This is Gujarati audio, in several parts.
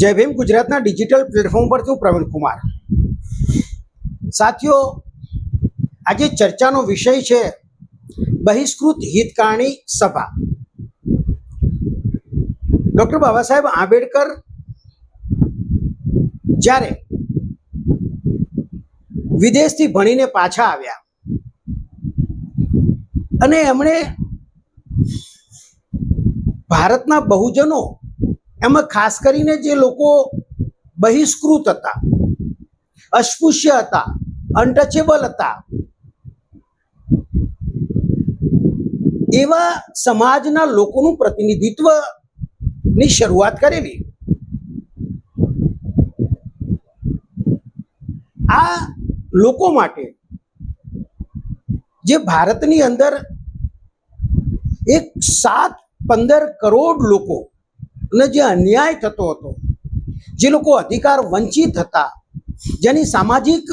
જય ભીમ ગુજરાતના ડિજિટલ પ્લેટફોર્મ પરથી હું પ્રવીણ કુમાર. સાથીઓ, આજે ચર્ચાનો વિષય છે બહિષ્કૃત હિતકારણી સભા. ડૉક્ટર બાબા સાહેબ આંબેડકર જ્યારે વિદેશથી ભણીને પાછા આવ્યા અને એમણે ભારતના બહુજનો, એમાં ખાસ કરીને જે લોકો બહિષ્કૃત હતા, અસ્પૃશ્ય હતા, અનટચેબલ હતા, એવા સમાજના લોકોનું પ્રતિનિધિત્વની શરૂઆત કરેલી. આ લોકો માટે જે ભારતની અંદર 7-15 કરોડ લોકો ને જે અન્યાય થતો હતો, જે લોકો અધિકાર વંચિત હતા, જેની સામાજિક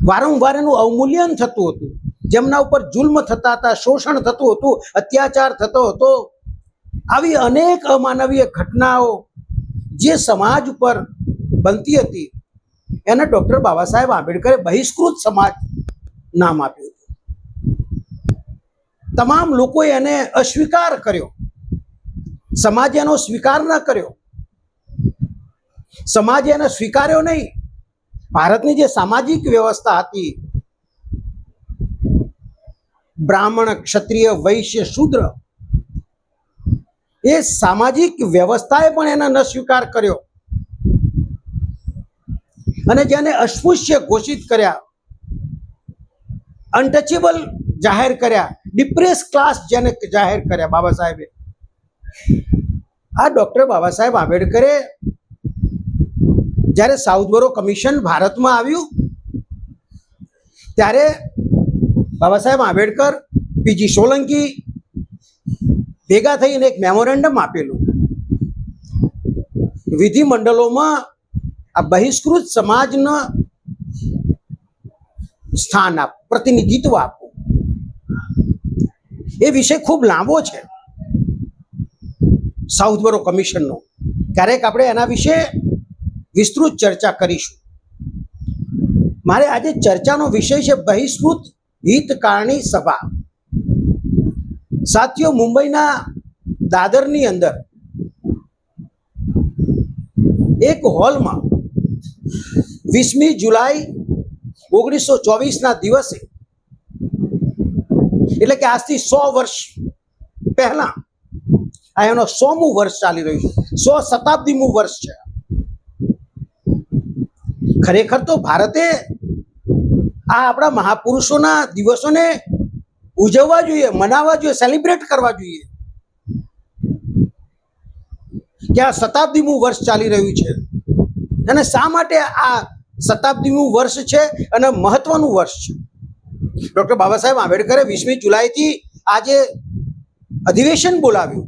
વારંવાર એનું અવમૂલ્યન થતું હતું, જેમના ઉપર જુલ્મ થતા હતા, શોષણ થતું હતું, અત્યાચાર થતો હતો, આવી અનેક અમાનવીય ઘટનાઓ જે સમાજ ઉપર બનતી હતી, એને ડૉક્ટર બાબા સાહેબ આંબેડકરે બહિષ્કૃત સમાજ નામ આપ્યું હતું. તમામ લોકોએ એને અસ્વીકાર કર્યો. સમાજે એનો સ્વીકાર ન કર્યો. સમાજે એને સ્વીકાર્યો નહીં. ભારતની જે સામાજિક વ્યવસ્થા હતી, બ્રાહ્મણ, ક્ષત્રિય, વૈશ્ય, શૂદ્ર, એ સામાજિક વ્યવસ્થાએ પણ એને ન સ્વીકાર કર્યો. અને જેને અસ્પૃશ્ય ઘોષિત કર્યા, અનટચેબલ જાહેર કર્યા, ડિપ્રેસ ક્લાસ જેને જાહેર કર્યા બાબા સાહેબે, આ ડૉક્ટર બાબા સાહેબ આંબેડકરે જ્યારે સાઉથબરો કમિશન ભારતમાં આવ્યું ત્યારે બાબા સાહેબ આંબેડકર, પીજી સોલંકી ભેગા થઈને એક મેમોરેન્ડમ આપેલું. વિધિમંડળોમાં આ બહિષ્કૃત સમાજના સ્થાન આપ, પ્રતિનિધિત્વ આપવું. એ વિષય ખૂબ લાંબો છે, સાઉથબરો કમિશનનો. ક્યારેક આપણે એના વિશે વિસ્તૃત ચર્ચા કરીશું. મારે આજે ચર્ચાનો વિષય છે બહિષ્કૃત હિતકારણી સભા. સાથીઓ, મુંબઈના દાદરની અંદર એક હોલમાં 20મી જુલાઈ 1924ના દિવસે, એટલે કે આજથી 100 વર્ષ પહેલા, આ એનો 100મું વર્ષ ચાલી રહ્યું છે, 100 શતાબ્દીમું વર્ષ છે. ખરેખર તો ભારતે આ આપણા મહાપુરુષોના દિવસોને ઉજવવા જોઈએ, મનાવવા જોઈએ, સેલિબ્રેટ કરવા જોઈએ કે આ શતાબ્દીમું વર્ષ ચાલી રહ્યું છે. અને શા માટે આ શતાબ્દીમું વર્ષ છે અને મહત્વનું વર્ષ છે? ડૉક્ટર બાબા સાહેબ આંબેડકરે 20મી જુલાઈથી આજે અધિવેશન બોલાવ્યું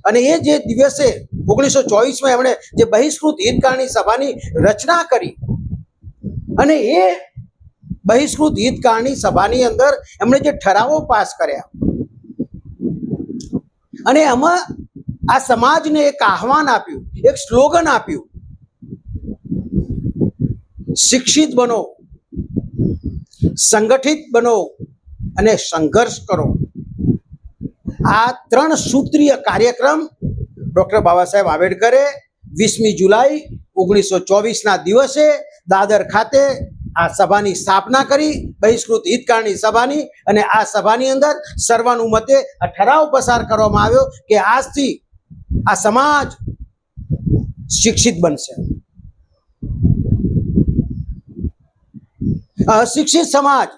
અને એ જે દિવસે 1924માં એમણે જે બહિષ્કૃત હિતકારણી સભાની રચના કરી, અને એ બહિષ્કૃત હિતકારણી સભાની અંદર એમણે જે ઠરાવો પાસ કર્યા, અને એમાં આ સમાજને એક આહવાન આપ્યું, એક સ્લોગન આપ્યું: શિક્ષિત બનો, સંગઠિત બનો અને સંઘર્ષ કરો. આ 3 સૂત્રીય કાર્યક્રમ ડૉક્ટર બાબા સાહેબ આંબેડકરે 20મી જુલાઈ 1924ના દિવસે દાદર ખાતે આ સભાની સ્થાપના કરી, બહિષ્કૃત હિતકારણી સભાની. અને આ સભાની અંદર સર્વાનુમતે આ ઠરાવ પસાર કરવામાં આવ્યો કે આજથી આ સમાજ શિક્ષિત બનશે. અશિક્ષિત સમાજ,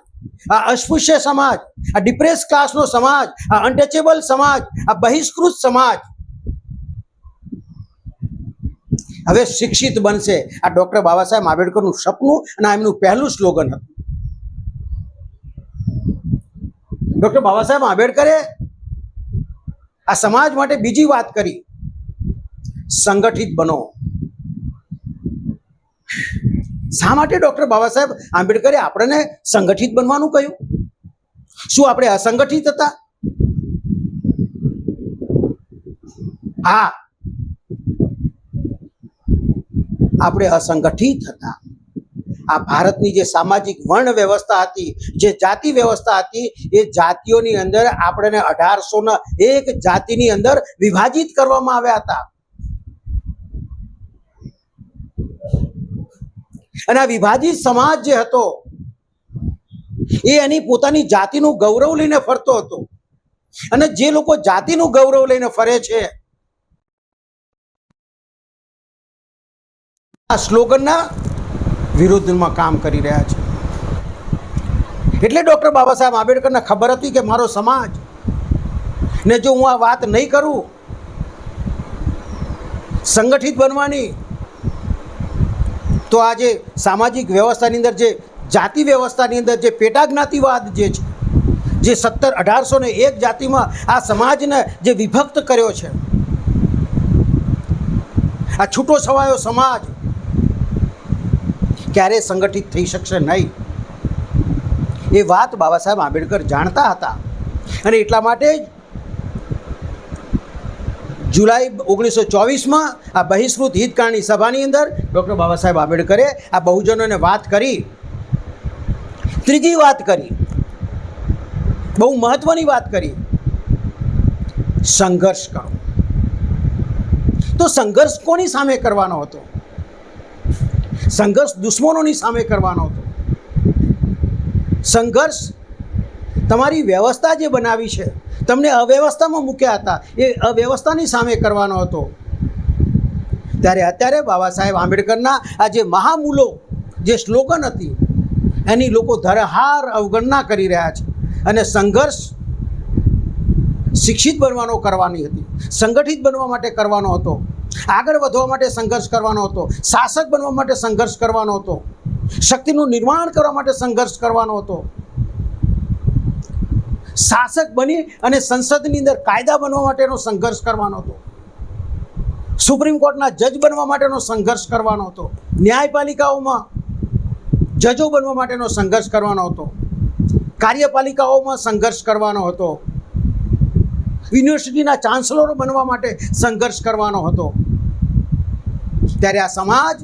આ અસ્પૃશ્ય સમાજ, આ ડિપ્રેસ ક્લાસનો સમાજ, આ અનટચેબલ સમાજ, આ બહિષ્કૃત સમાજ હવે શિક્ષિત બનશે. આ ડૉક્ટર બાબા સાહેબ આંબેડકરનું સપનું અને એમનું પહેલું સ્લોગન હતું. ડૉક્ટર બાબા સાહેબ આંબેડકરે આ સમાજ માટે બીજી વાત કરી: સંગઠિત બનો. શા માટે ડૉક્ટર બાબા સાહેબ આંબેડકરે આપણને સંગઠિત બનવાનું કહ્યું? શું આપણે અસંગઠિત હતા? હા, આપણે અસંગઠિત હતા. આ ભારતની જે સામાજિક વર્ણ વ્યવસ્થા હતી, જે જાતિ વ્યવસ્થા હતી, એ જાતિઓની અંદર આપણને 1801 જાતિની અંદર વિભાજિત કરવામાં આવ્યા હતા. અને આ વિભાજિત સમાજ જે હતો એ એની પોતાની જાતિનું ગૌરવ લઈને ફરતો હતો. અને જે લોકો જાતિનું ગૌરવ લઈને ફરે છે, આ સ્લોગનના વિરુદ્ધમાં કામ કરી રહ્યા છે. એટલે ડોક્ટર બાબા સાહેબ આંબેડકરને ખબર હતી કે મારો સમાજ ને જો હું આ વાત નહીં કરું સંગઠિત બનવાની, તો આ જે સામાજિક વ્યવસ્થાની અંદર, જે જાતિ વ્યવસ્થાની અંદર જે પેટા જ્ઞાતિવાદ જે છે, જે 1801 જાતિમાં આ સમાજને જે વિભક્ત કર્યો છે, આ છૂટો છવાયો સમાજ ક્યારેય સંગઠિત થઈ શકશે નહીં. એ વાત બાબા સાહેબ આંબેડકર જાણતા હતા. અને એટલા માટે જ જુલાઈ 1924માં આ બહિષ્કૃત હિતકારણી સભાની અંદર ડૉક્ટર બાબા સાહેબ આંબેડકરે આ બહુજનોને વાત કરી. ત્રીજી વાત કરી, બહુ મહત્વની વાત કરી, સંઘર્ષ કરો. તો સંઘર્ષ કોની સામે કરવાનો હતો? સંઘર્ષ દુશ્મનોની સામે કરવાનો હતો. સંઘર્ષ તમારી વ્યવસ્થા જે બનાવી છે, તમને અવ્યવસ્થામાં મૂક્યા હતા, એ અવ્યવસ્થાની સામે કરવાનો હતો. ત્યારે અત્યારે બાબા સાહેબ આંબેડકરના આ જે મહામૂલો, જે સ્લોગન હતી, એની લોકો ધરહાર અવગણના કરી રહ્યા છે. અને સંઘર્ષ શિક્ષિત બનવાનો કરવાની હતી, સંગઠિત બનવા માટે કરવાનો હતો, આગળ વધવા માટે સંઘર્ષ કરવાનો હતો, શાસક બનવા માટે સંઘર્ષ કરવાનો હતો, શક્તિનું નિર્માણ કરવા માટે સંઘર્ષ કરવાનો હતો, શાસક બની અને સંસદની અંદર કાયદા બનવા માટેનો સંઘર્ષ કરવાનો હતો, સુપ્રીમ કોર્ટના જજ બનવા માટેનો સંઘર્ષ કરવાનો હતો, ન્યાયપાલિકાઓમાં જજો બનવા માટેનો સંઘર્ષ કરવાનો હતો, કાર્યપાલિકાઓમાં સંઘર્ષ કરવાનો હતો, યુનિવર્સિટીના ચાન્સલરો બનવા માટે સંઘર્ષ કરવાનો હતો. ત્યારે આ સમાજ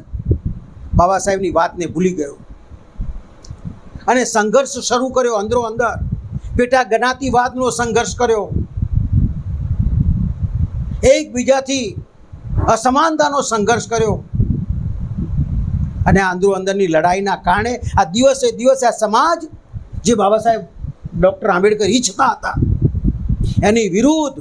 બાબા સાહેબની વાતને ભૂલી ગયો અને સંઘર્ષ શરૂ કર્યો. અંદરો અંદર પેટા જ્ઞાતિવાદનો સંઘર્ષ કર્યો, એકબીજાથી અસમાનતાનો સંઘર્ષ કર્યો. અને અંદરો અંદરની લડાઈના કારણે આ દિવસે દિવસે આ સમાજ જે બાબા સાહેબ ડૉક્ટર આંબેડકર ઈચ્છતા હતા એની વિરુદ્ધ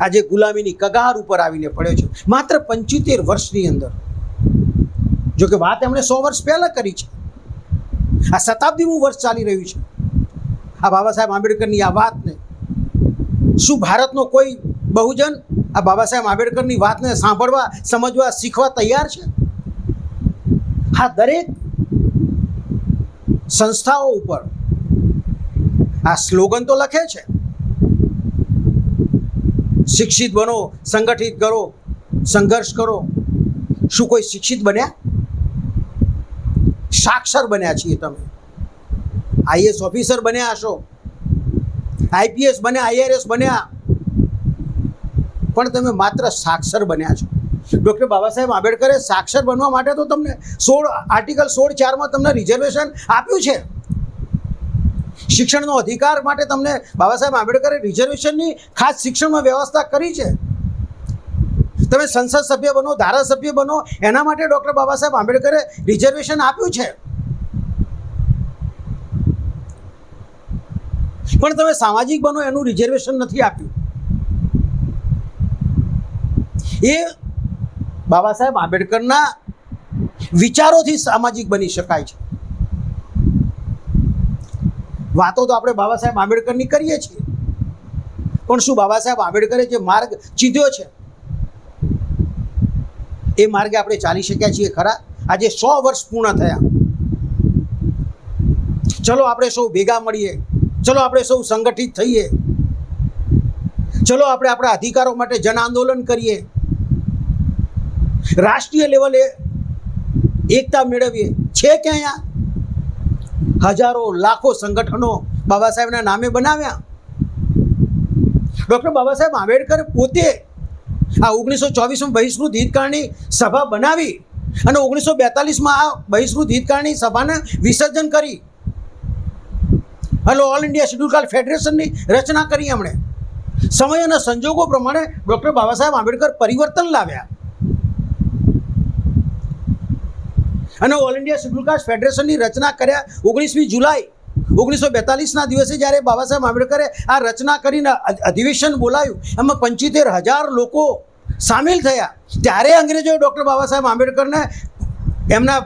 આજે ગુલામીની કગાર ઉપર આવીને પડ્યો છે. માત્ર 75 વર્ષની અંદર. જો કે વાત એમણે 100 વર્ષ પહેલાં કરી છે. આ શતાબ્દીનું વર્ષ ચાલી રહ્યું છે. આ બાબા સાહેબ આંબેડકરની આ વાતને શું ભારતનો કોઈ બહુજન આ બાબા સાહેબ આંબેડકરની વાતને સાંભળવા, સમજવા, શીખવા તૈયાર છે? હા, દરેક સંસ્થાઓ ઉપર આ સ્લોગન તો લખે છે, શિક્ષિત બનો, સંગઠિત કરો, સંઘર્ષ કરો. શું કોઈ શિક્ષિત બન્યા? સાક્ષર બન્યા છીએ તમે. આઈએસ ઓફિસર બન્યા હશો, આઈપીએસ બન્યા, આઈઆરએસ બન્યા, પણ તમે માત્ર સાક્ષર બન્યા છો. ડૉક્ટર બાબા સાહેબ આંબેડકરે સાક્ષર બનવા માટે તો તમને આર્ટિકલ 16(4) તમને રિઝર્વેશન આપ્યું છે. શિક્ષણનો અધિકાર માટે તમને બાબા સાહેબ આંબેડકરે રિઝર્વેશનની ખાસ શિક્ષણમાં વ્યવસ્થા કરી છે. તમે સંસદ સભ્ય બનો, ધારાસભ્ય બનો, એના માટે ડૉક્ટર બાબા સાહેબ આંબેડકરે રિઝર્વેશન આપ્યું છે. પણ તમે સામાજિક બનો એનું રિઝર્વેશન નથી આપ્યું. એ બાબા સાહેબ આંબેડકરના વિચારોથી સામાજિક બની શકાય છે. વાતો તો આપણે બાબા સાહેબ આંબેડકરની કરીએ છીએ, પણ શું બાબા સાહેબ આંબેડકરે જે માર્ગ ચીધ્યો છે એ માર્ગે આપણે ચાલી શક્યા છીએ ખરા? આજે 100 વર્ષ પૂર્ણ થયા. ચલો આપણે સૌ ભેગા મળીએ, ચલો આપણે સૌ સંગઠિત થઈએ, ચલો આપણે આપણા અધિકારો માટે જન આંદોલન કરીએ, રાષ્ટ્રીય લેવલે એકતા મેળવીએ. છે કે અહીંયા હજારો લાખો સંગઠનો બાબા સાહેબના નામે બનાવ્યા. ડૉક્ટર બાબા સાહેબ આંબેડકર પોતે આ 1924માં બહિષ્કૃત હિતકારની સભા બનાવી અને 1942માં આ બહિષ્કૃત હિતકારની સભાને વિસર્જન કરી ઓલ ઇન્ડિયા શેડ્યુલ કાસ્ટ ફેડરેશનની રચના કરી. એમણે સમય અને સંજોગો પ્રમાણે ડૉક્ટર બાબા સાહેબ આંબેડકર પરિવર્તન લાવ્યા અને ઓલ ઇન્ડિયા શેડ્યુલ કાસ્ટ ફેડરેશનની રચના કર્યા. 19મી જુલાઈ 1942ના દિવસે જ્યારે બાબા સાહેબ આંબેડકરે આ રચના કરીને અધિવેશન બોલાવ્યું, એમાં 75,000 લોકો સામેલ થયા. ત્યારે અંગ્રેજોએ ડૉક્ટર બાબા સાહેબ આંબેડકરને એમના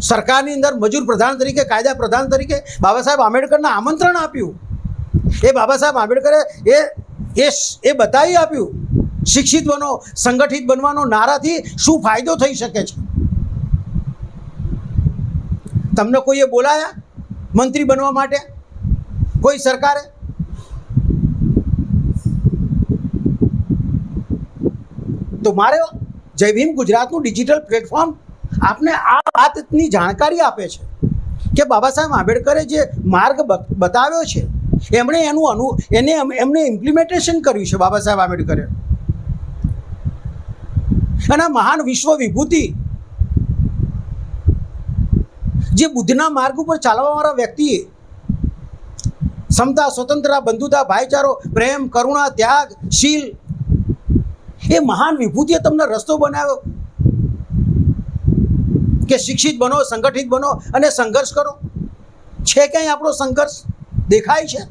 સરકારની અંદર મજૂર પ્રધાન તરીકે, કાયદા પ્રધાન તરીકે બાબા સાહેબ આંબેડકરને આમંત્રણ આપ્યું. એ બાબા સાહેબ આંબેડકરે એ બતાવી આપ્યું શિક્ષિત બનો, સંગઠિત બનવાનો નારાથી શું ફાયદો થઈ શકે છે. તમને કોઈએ બોલાયા મંત્રી બનવા માટે? કોઈ સરકારે? તો મારે જય ભીમ ગુજરાતનું ડિજિટલ પ્લેટફોર્મ આપને આ વાતની જાણકારી આપે છે કે બાબા સાહેબ આંબેડકરે જે માર્ગ બતાવ્યો છે એમણે એમને ઇમ્પ્લિમેન્ટેશન કર્યું છે બાબા સાહેબ આંબેડકરે. અને મહાન વિશ્વ વિભૂતિ જે બુદ્ધના માર્ગ ઉપર ચાલવાવાળા વ્યક્તિએ સમતા, સ્વતંત્રતા, બંધુતા, ભાઈચારો, પ્રેમ, કરુણા, ત્યાગ, શીલ, એ મહાન વિભૂતિએ તમને રસ્તો બનાવ્યો કે શિક્ષિત બનો, સંગઠિત બનો અને સંઘર્ષ કરો. છે ક્યાંય આપણો સંઘર્ષ દેખાય છે?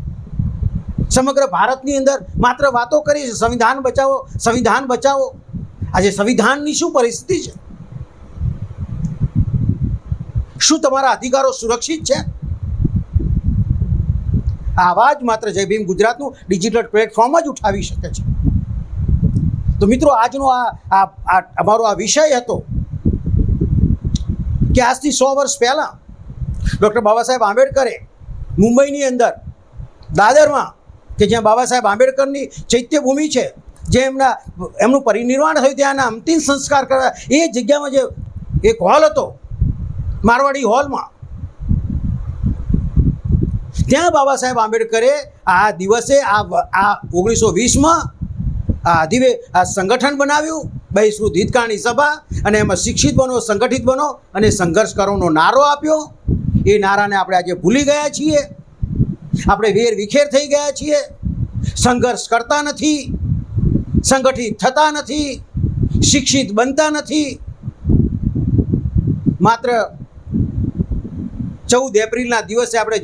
સમગ્ર ભારતની અંદર માત્ર વાતો કરી છે સંવિધાન બચાવો, સંવિધાન બચાવો. આજે સંવિધાનની શું પરિસ્થિતિ છે? શું તમારા અધિકારો સુરક્ષિત છે? આ અવાજ માત્ર જય ભીમ ગુજરાતનું ડિજિટલ પ્લેટફોર્મ જ ઉઠાવી શકે છે. તો મિત્રો, આજનો અમારો આ વિષય હતો કે આજથી 100 વર્ષ પહેલાં ડૉક્ટર બાબા સાહેબ આંબેડકરે મુંબઈની અંદર દાદરમાં, કે જ્યાં બાબા સાહેબ આંબેડકરની ચૈત્યભૂમિ છે, જે એમનું પરિનિર્વાણ થયું, ત્યાંના અંતિમ સંસ્કાર કરવા એ જગ્યામાં જે એક હોલ હતો મારવાડી હોલમાં, ત્યાં બાબા સાહેબ આંબેડકરે આ દિવસે આ 1920માં આ સંગઠન બનાવ્યું, બહિષ્કૃત હિતકારની સભા, અને એમાં શિક્ષિત બનો, સંગઠિત બનો અને સંઘર્ષ કરવાનો નારો આપ્યો. એ નારાને આપણે આજે ભૂલી ગયા છીએ. આપણે વેર વિખેર થઈ ગયા છીએ. સંઘર્ષ કરતા નથી, સંગઠિત થતા નથી, શિક્ષિત બનતા નથી. માત્ર 14 એપ્રિલના દિવસે આપણે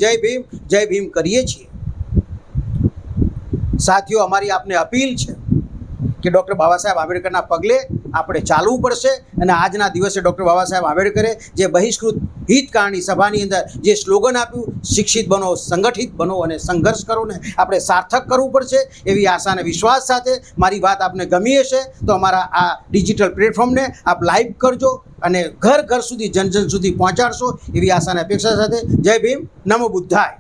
જય ભીમ કરીએ છીએ. સાથીઓ, અમારી આપને અપીલ છે કે ડૉક્ટર બાબા સાહેબ આંબેડકરના પગલે આપણે ચાલવું પડશે. અને આજના દિવસે ડૉક્ટર બાબા સાહેબ આંબેડકરે જે બહિષ્કૃત હિતકારની સભાની અંદર જે સ્લોગન આપ્યું, શિક્ષિત બનો, સંગઠિત બનો અને સંઘર્ષ કરો, ને આપણે સાર્થક કરવું પડશે. એવી આશા અને વિશ્વાસ સાથે મારી વાત આપને ગમી હશે તો અમારા આ ડિજિટલ પ્લેટફોર્મને આપ લાઈવ કરજો અને ઘર ઘર સુધી, જન સુધી પહોંચાડશો. એવી આશા અને અપેક્ષા સાથે જય ભીમ, નમો બુદ્ધાય.